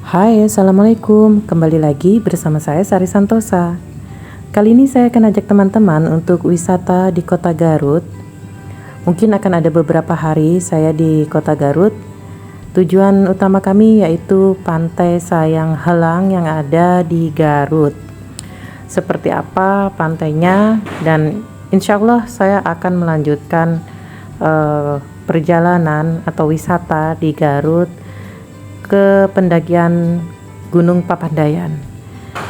Hai, Assalamualaikum. Kembali lagi bersama saya Sari Santosa. Kali ini saya akan ajak teman-teman untuk wisata di kota Garut. Mungkin akan ada beberapa hari saya di kota Garut. Tujuan utama kami yaitu Pantai Sayang Helang yang ada di Garut. Seperti apa pantainya, dan insya Allah saya akan melanjutkan perjalanan atau wisata di Garut ke pendakian Gunung Papandayan.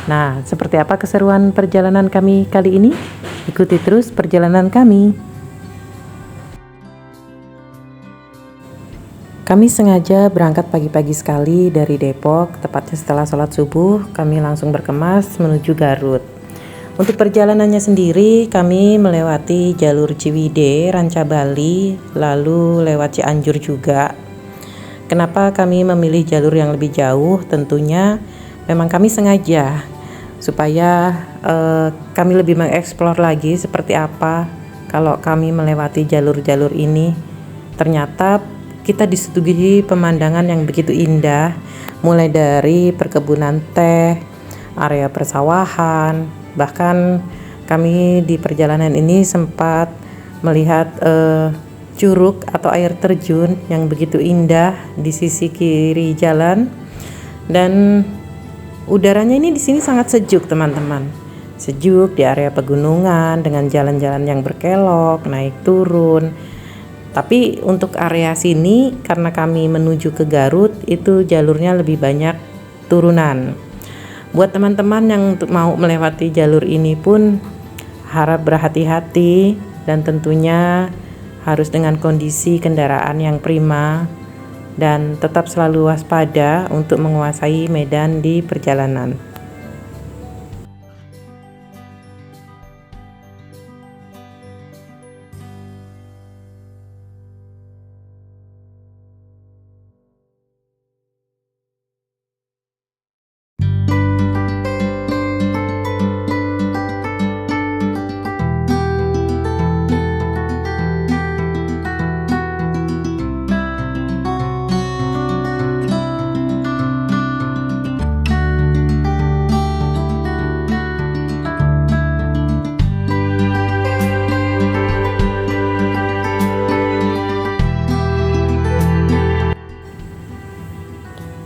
Nah, seperti apa keseruan perjalanan kami kali ini? Ikuti terus perjalanan kami. Kami sengaja berangkat pagi-pagi sekali dari Depok, tepatnya setelah sholat subuh, kami langsung berkemas menuju Garut. Untuk perjalanannya sendiri, kami melewati jalur Ciwidey, Ranca Bali, lalu lewat Cianjur juga. Kenapa kami memilih jalur yang lebih jauh? Tentunya memang kami sengaja supaya kami lebih mengeksplor lagi seperti apa kalau kami melewati jalur-jalur ini. Ternyata kita disuguhi pemandangan yang begitu indah, mulai dari perkebunan teh, area persawahan, bahkan kami di perjalanan ini sempat melihat curug atau air terjun yang begitu indah di sisi kiri jalan, dan udaranya ini di sini sangat sejuk teman-teman. Sejuk di area pegunungan dengan jalan-jalan yang berkelok, naik turun. Tapi untuk area sini karena kami menuju ke Garut itu jalurnya lebih banyak turunan. Buat teman-teman yang mau melewati jalur ini pun harap berhati-hati dan tentunya harus dengan kondisi kendaraan yang prima dan tetap selalu waspada untuk menguasai medan di perjalanan.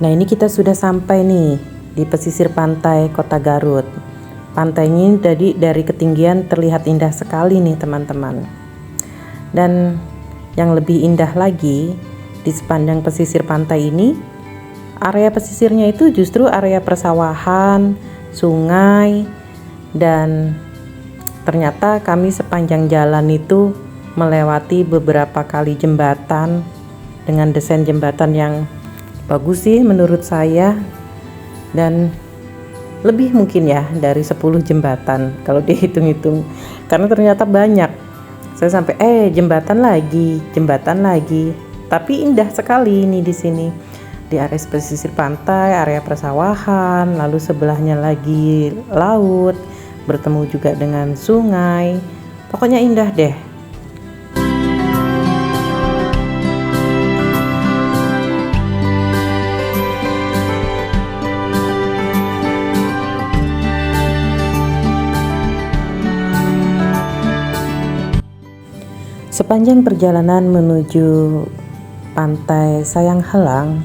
Nah, ini kita sudah sampai nih di pesisir pantai Kota Garut. Pantainya dari ketinggian terlihat indah sekali nih teman-teman. Dan yang lebih indah lagi, di sepanjang pesisir pantai ini, area pesisirnya itu justru area persawahan, sungai, dan ternyata kami sepanjang jalan itu melewati beberapa kali jembatan dengan desain jembatan yang bagus sih menurut saya, dan lebih mungkin ya dari 10 jembatan kalau dihitung-hitung, karena ternyata banyak. Saya sampai jembatan lagi, tapi indah sekali ini di sini di area pesisir pantai, area persawahan, lalu sebelahnya lagi laut, bertemu juga dengan sungai. Pokoknya indah deh. Sepanjang perjalanan menuju Pantai Sayang Helang,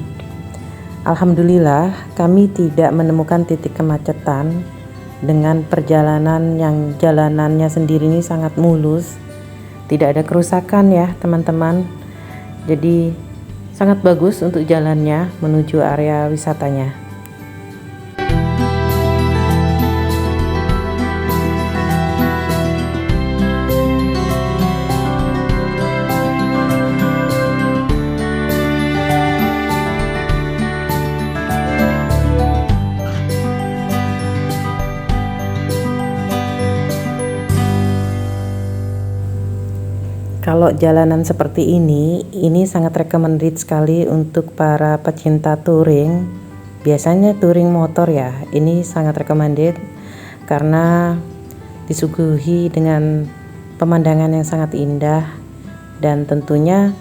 alhamdulillah kami tidak menemukan titik kemacetan dengan perjalanan yang jalanannya sendiri ini sangat mulus. Tidak ada kerusakan ya teman-teman. Jadi sangat bagus untuk jalannya menuju area wisatanya. Kalau jalanan seperti ini sangat recommended sekali untuk para pecinta touring. Biasanya touring motor ya, ini sangat recommended karena disuguhi dengan pemandangan yang sangat indah dan tentunya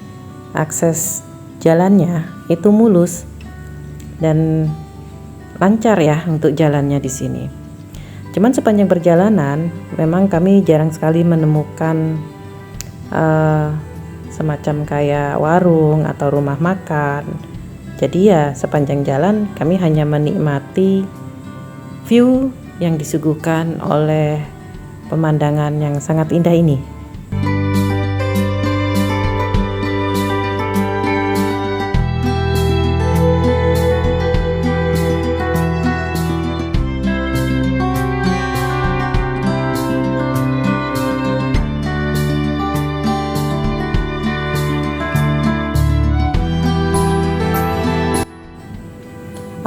akses jalannya itu mulus dan lancar ya untuk jalannya di sini. Cuman sepanjang perjalanan memang kami jarang sekali menemukan semacam kayak warung atau rumah makan. Jadi ya sepanjang jalan kami hanya menikmati view yang disuguhkan oleh pemandangan yang sangat indah ini.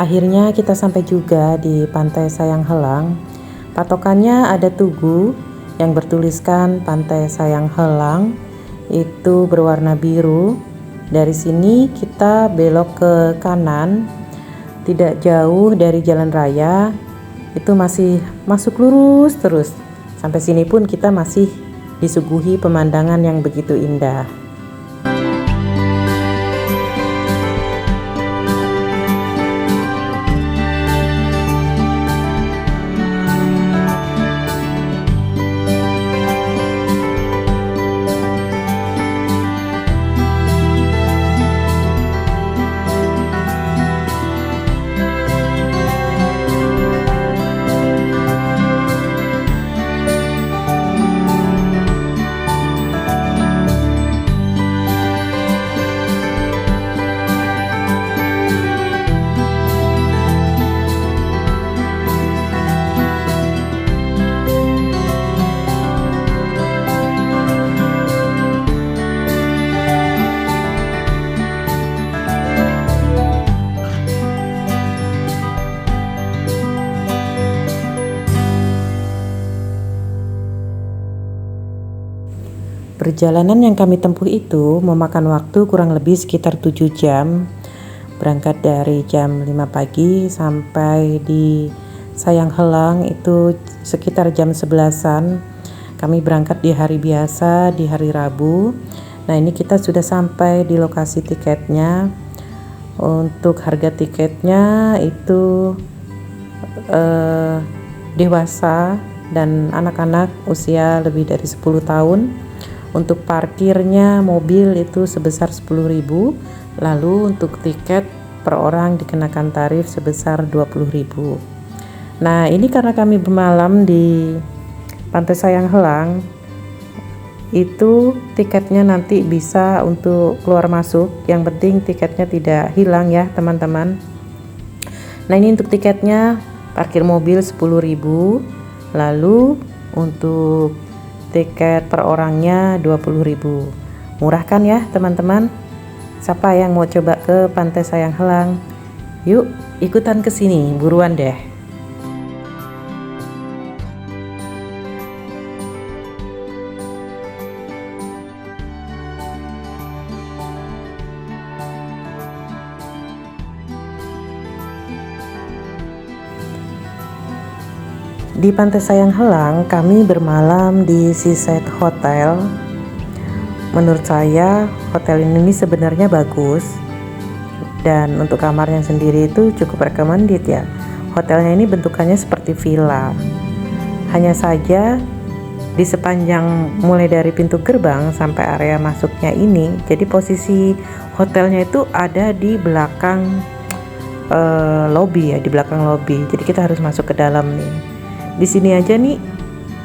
Akhirnya kita sampai juga di Pantai Sayang Helang. Patokannya ada tugu yang bertuliskan Pantai Sayang Helang, itu berwarna biru. Dari sini kita belok ke kanan, tidak jauh dari jalan raya, itu masih masuk lurus terus. Sampai sini pun kita masih disuguhi pemandangan yang begitu indah. Perjalanan yang kami tempuh itu memakan waktu kurang lebih sekitar 7 jam. Berangkat dari jam 5 pagi sampai di Sayang Helang itu sekitar jam 11-an. Kami berangkat di hari biasa, di hari Rabu. Nah, ini kita sudah sampai di lokasi tiketnya. Untuk harga tiketnya itu dewasa dan anak-anak usia lebih dari 10 tahun. Untuk parkirnya mobil itu sebesar 10.000, lalu untuk tiket per orang dikenakan tarif sebesar 20.000. Nah, ini karena kami bermalam di Pantai Sayang Helang, itu tiketnya nanti bisa untuk keluar masuk, yang penting tiketnya tidak hilang ya teman-teman. Nah, ini untuk tiketnya, parkir mobil 10.000, lalu untuk tiket per orangnya 20.000. Murah kan ya teman-teman? Siapa yang mau coba ke Pantai Sayang Helang? Yuk ikutan ke sini, buruan deh. Di Pantai Sayang Helang kami bermalam di Seaside Hotel. Menurut saya hotel ini sebenarnya bagus, dan untuk kamarnya sendiri itu cukup recommended ya. Hotelnya ini bentukannya seperti villa. Hanya saja di sepanjang mulai dari pintu gerbang sampai area masuknya ini, jadi posisi hotelnya itu ada di belakang lobby ya, di belakang lobby. Jadi kita harus masuk ke dalam nih. Di sini aja nih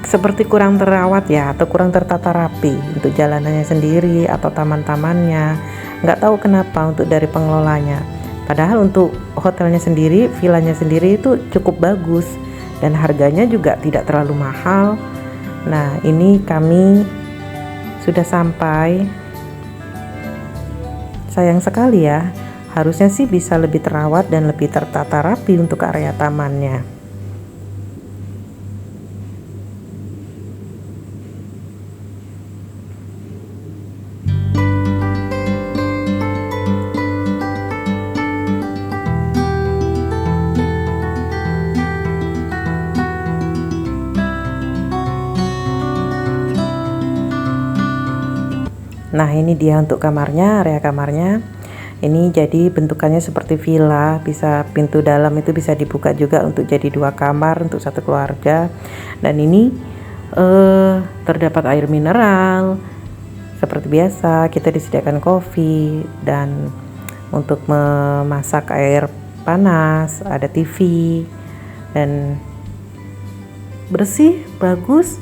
seperti kurang terawat ya, atau kurang tertata rapi untuk jalanannya sendiri atau taman-tamannya. Nggak tahu kenapa untuk dari pengelolanya. Padahal untuk hotelnya sendiri, villanya sendiri itu cukup bagus dan harganya juga tidak terlalu mahal. Nah, ini kami sudah sampai. Sayang sekali ya, harusnya sih bisa lebih terawat dan lebih tertata rapi untuk area tamannya. Nah, ini dia untuk kamarnya, area kamarnya. Ini jadi bentukannya seperti villa, bisa pintu dalam itu bisa dibuka juga untuk jadi 2 kamar untuk satu keluarga. Dan ini terdapat air mineral. Seperti biasa kita disediakan kopi, dan untuk memasak air panas, ada TV, dan bersih, bagus.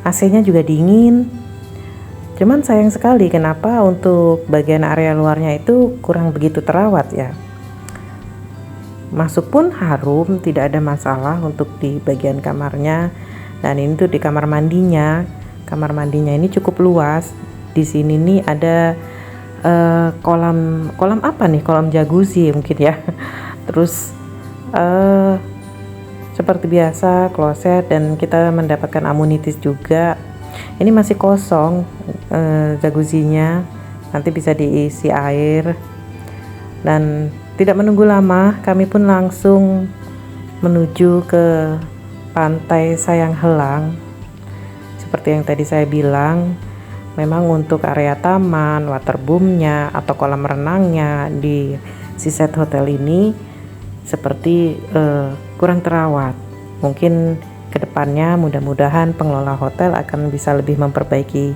AC-nya juga dingin. Cuman sayang sekali kenapa untuk bagian area luarnya itu kurang begitu terawat ya. Masuk pun harum, tidak ada masalah untuk di bagian kamarnya. Dan ini tuh di kamar mandinya. Kamar mandinya ini cukup luas. Di sini nih ada kolam apa nih? Kolam jacuzzi mungkin ya. Terus seperti biasa kloset, dan kita mendapatkan amenities juga. Ini masih kosong jacuzzinya, nanti bisa diisi air. Dan tidak menunggu lama, kami pun langsung menuju ke pantai Sayang Helang. Seperti yang tadi saya bilang, memang untuk area taman, waterboomnya atau kolam renangnya di Seaside Hotel ini seperti kurang terawat. Mungkin kedepannya mudah-mudahan pengelola hotel akan bisa lebih memperbaiki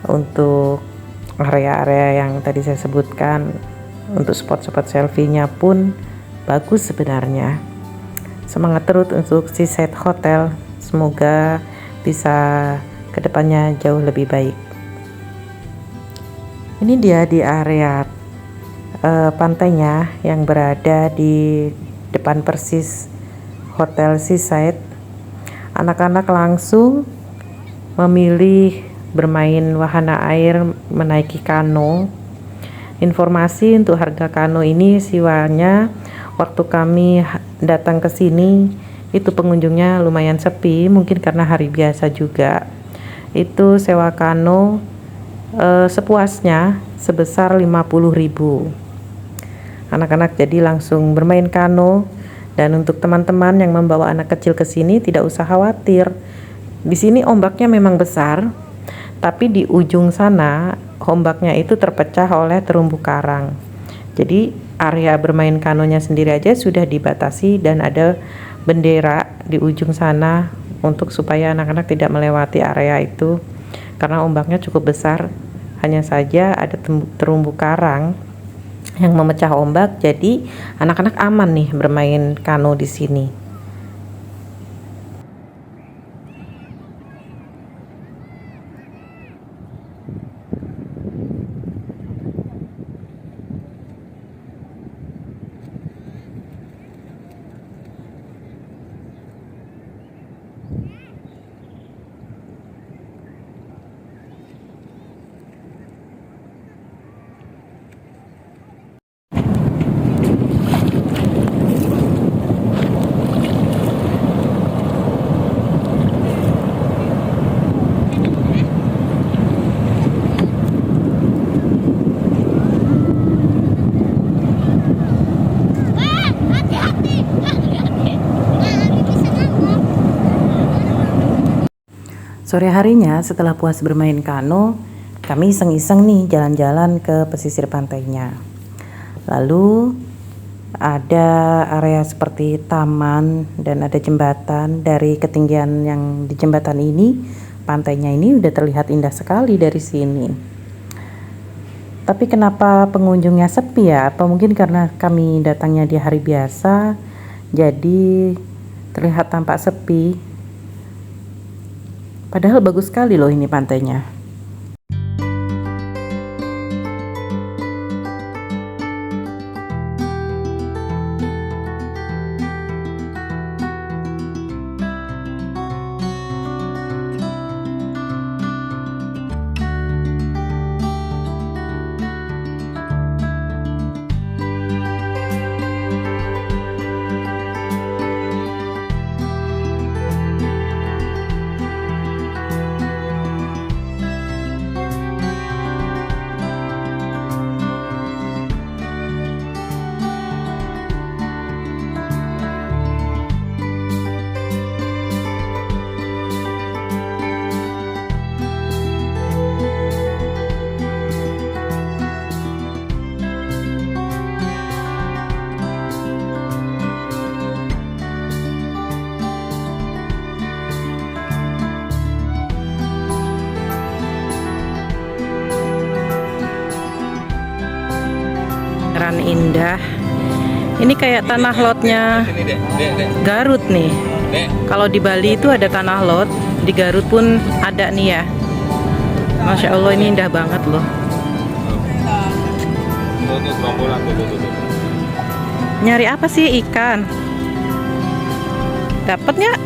untuk area-area yang tadi saya sebutkan. Untuk spot-spot selfie-nya pun bagus sebenarnya. Semangat terus untuk Seaside Hotel, semoga bisa kedepannya jauh lebih baik. Ini dia di area pantainya yang berada di depan persis Hotel Seaside. Anak-anak langsung memilih bermain wahana air, menaiki kano. Informasi untuk harga kano ini siwanya waktu kami datang ke sini itu pengunjungnya lumayan sepi, mungkin karena hari biasa juga. Itu sewa kano sepuasnya sebesar 50.000. Anak-anak jadi langsung bermain kano. Dan untuk teman-teman yang membawa anak kecil ke sini tidak usah khawatir. Di sini ombaknya memang besar, tapi di ujung sana ombaknya itu terpecah oleh terumbu karang. Jadi area bermain kanonya sendiri aja sudah dibatasi, dan ada bendera di ujung sana untuk supaya anak-anak tidak melewati area itu karena ombaknya cukup besar. Hanya saja ada terumbu karang yang memecah ombak, jadi anak-anak aman nih bermain kano di sini. Sore harinya setelah puas bermain kano, kami iseng-iseng nih jalan-jalan ke pesisir pantainya. Lalu ada area seperti taman dan ada jembatan. Dari ketinggian yang di jembatan ini, pantainya ini udah terlihat indah sekali dari sini. Tapi kenapa pengunjungnya sepi ya? Apa mungkin karena kami datangnya di hari biasa, jadi terlihat tampak sepi. Padahal bagus sekali loh ini pantainya. pemandangan indah. Ini kayak tanah lotnya Garut nih. Kalau di Bali itu ada tanah lot, di Garut pun ada nih ya. Masya Allah, ini indah banget loh. Nyari apa sih ikan? Dapat nggak?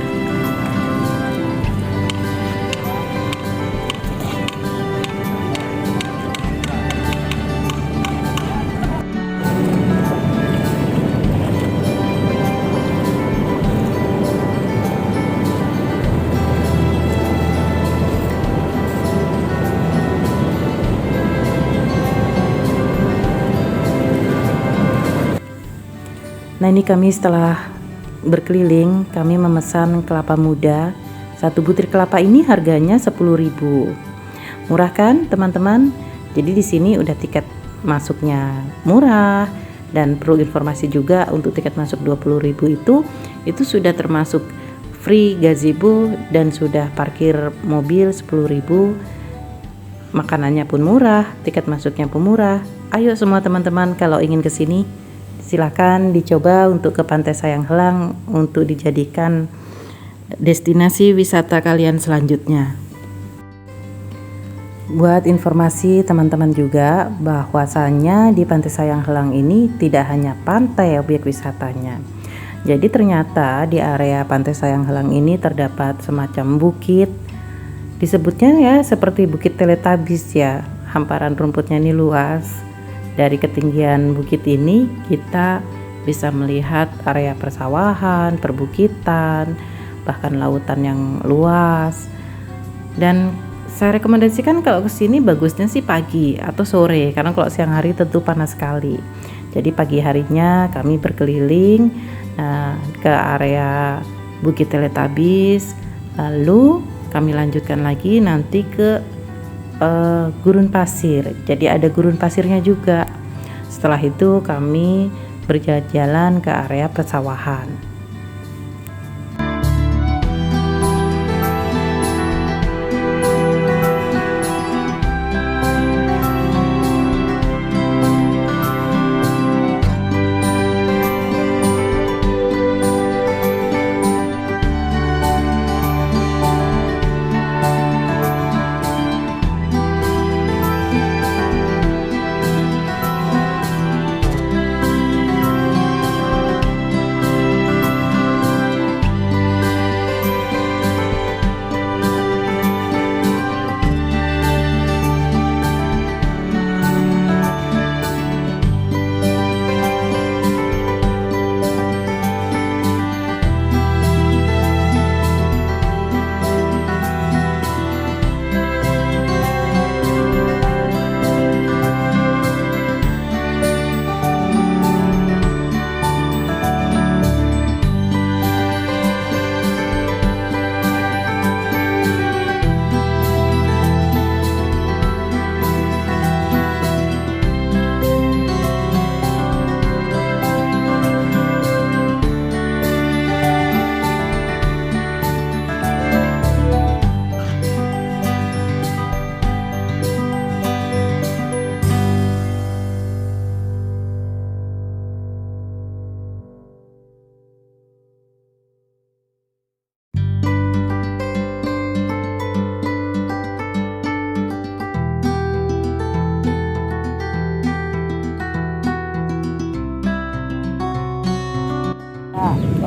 Nah, ini kami setelah berkeliling, kami memesan kelapa muda. Satu butir kelapa ini harganya 10.000. Murah kan, teman-teman? Jadi di sini udah tiket masuknya murah, dan perlu informasi juga untuk tiket masuk 20.000 itu sudah termasuk free gazebo dan sudah parkir mobil 10.000. Makanannya pun murah, tiket masuknya pun murah. Ayo semua teman-teman, kalau ingin ke sini silakan dicoba untuk ke Pantai Sayang Helang untuk dijadikan destinasi wisata kalian selanjutnya. Buat informasi teman-teman juga, bahwasannya di Pantai Sayang Helang ini tidak hanya pantai objek wisatanya. Jadi ternyata di area Pantai Sayang Helang ini terdapat semacam bukit. Disebutnya ya seperti Bukit Teletabis ya. Hamparan rumputnya ini luas. Dari ketinggian bukit ini kita bisa melihat area persawahan, perbukitan, bahkan lautan yang luas. Dan saya rekomendasikan kalau kesini bagusnya sih pagi atau sore, karena kalau siang hari tentu panas sekali. Jadi pagi harinya kami berkeliling ke area Bukit Teletabis, lalu kami lanjutkan lagi nanti ke gurun pasir. Jadi ada gurun pasirnya juga. Setelah itu kami berjalan ke area persawahan.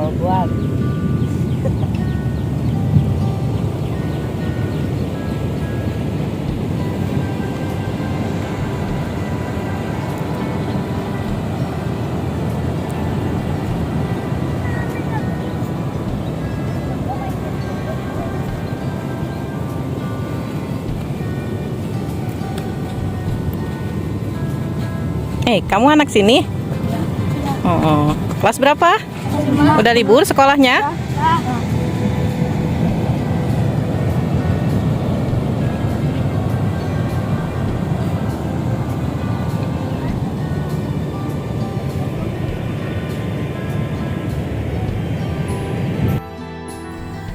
Kalau buat kamu anak sini? Oh, kelas berapa? Udah libur sekolahnya?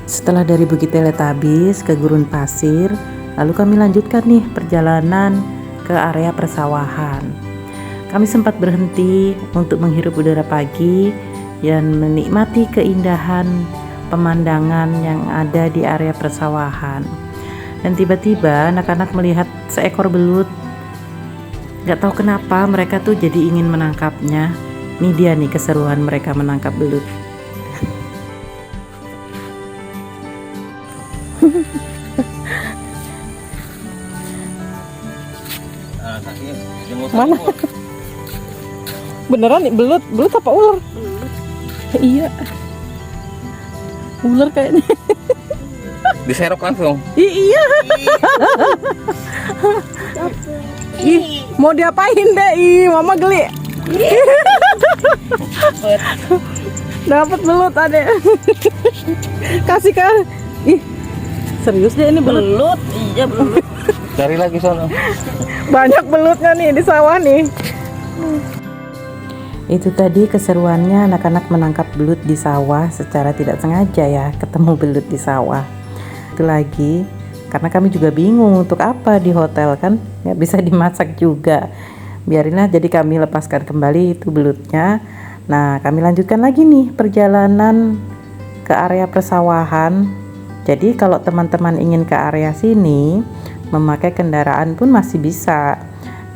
Setelah dari Bukit Teletabis ke Gurun Pasir, lalu kami lanjutkan nih perjalanan ke area persawahan. kami sempat berhenti untuk menghirup udara pagi dan menikmati keindahan pemandangan yang ada di area persawahan. Dan tiba-tiba anak-anak melihat seekor belut. Gak tahu kenapa mereka tuh jadi ingin menangkapnya. Ini dia nih keseruan mereka menangkap belut. Mana? Beneran nih belut? Belut apa ular? Iya. Ular kayaknya. Diserok langsung. Iya. Ih, mau diapain deh? Ih, mama geli. Dapat belut adek. Kasih kan. Ih, serius deh ini belut. Iya belut. Cari lagi sono. Banyak belutnya nih di sawah nih. Itu tadi keseruannya anak-anak menangkap belut di sawah secara tidak sengaja ya, ketemu belut di sawah. Itu lagi karena kami juga bingung untuk apa di hotel kan, nggak bisa dimasak juga. Biarinlah, jadi kami lepaskan kembali itu belutnya. Nah, kami lanjutkan lagi nih perjalanan ke area persawahan. Jadi kalau teman-teman ingin ke area sini, memakai kendaraan pun masih bisa.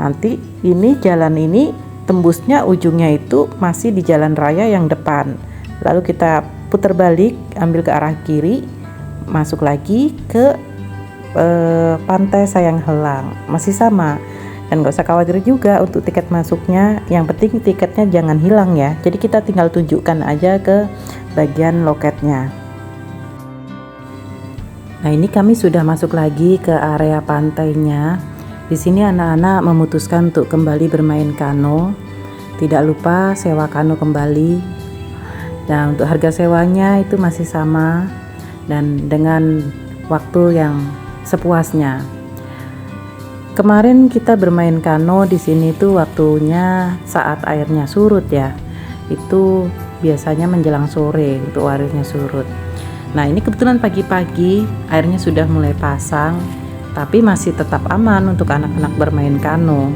Nanti ini jalan ini tembusnya ujungnya itu masih di jalan raya yang depan. Lalu kita putar balik, ambil ke arah kiri, masuk lagi ke Pantai Sayang Helang. Masih sama. Dan gak usah khawatir juga untuk tiket masuknya. Yang penting tiketnya jangan hilang ya. Jadi kita tinggal tunjukkan aja ke bagian loketnya. Nah, ini kami sudah masuk lagi ke area pantainya. Di sini anak-anak memutuskan untuk kembali bermain kano. Tidak lupa sewa kano kembali. Nah, untuk harga sewanya itu masih sama dan dengan waktu yang sepuasnya. Kemarin kita bermain kano di sini tuh waktunya saat airnya surut ya. Itu biasanya menjelang sore untuk airnya surut. Nah, ini kebetulan pagi-pagi airnya sudah mulai pasang, tapi masih tetap aman untuk anak-anak bermain kano.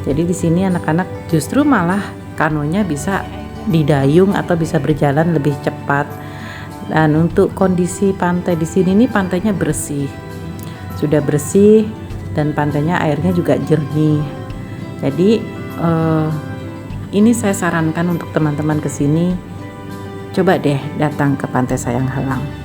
Jadi di sini anak-anak justru malah kanonya bisa didayung atau bisa berjalan lebih cepat. Dan untuk kondisi pantai di sini nih, pantainya bersih. Sudah bersih dan pantainya airnya juga jernih. Jadi ini saya sarankan untuk teman-teman ke sini, coba deh datang ke Pantai Sayang Helang.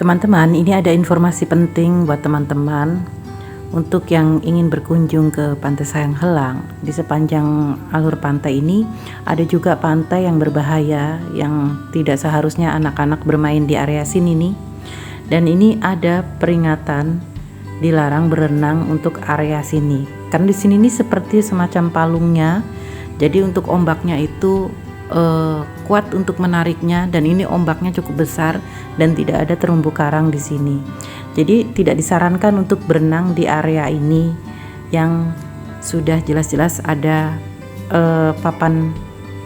Teman-teman, ini ada informasi penting buat teman-teman untuk yang ingin berkunjung ke Pantai Sayang Helang. Di sepanjang alur pantai ini ada juga pantai yang berbahaya yang tidak seharusnya anak-anak bermain di area sini nih. Dan ini ada peringatan dilarang berenang untuk area sini. Karena di sini nih seperti semacam palungnya. Jadi untuk ombaknya itu kuat untuk menariknya, dan ini ombaknya cukup besar dan tidak ada terumbu karang di sini. Jadi tidak disarankan untuk berenang di area ini yang sudah jelas-jelas ada papan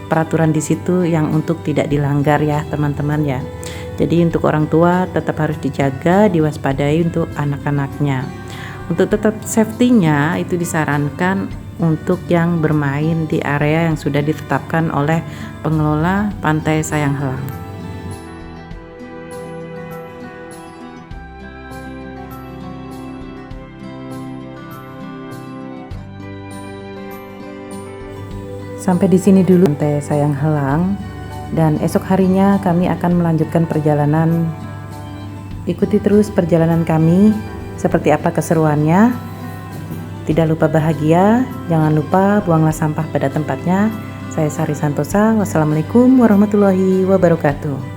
peraturan di situ yang untuk tidak dilanggar ya teman-teman ya. Jadi untuk orang tua tetap harus dijaga, diwaspadai untuk anak-anaknya. Untuk tetap safety-nya itu disarankan untuk yang bermain di area yang sudah ditetapkan oleh pengelola Pantai Sayang Helang. Sampai di sini dulu Pantai Sayang Helang. Dan esok harinya kami akan melanjutkan perjalanan. Ikuti terus perjalanan kami, seperti apa keseruannya. Tidak lupa bahagia, jangan lupa buanglah sampah pada tempatnya. Saya Sari Santosa, wassalamualaikum warahmatullahi wabarakatuh.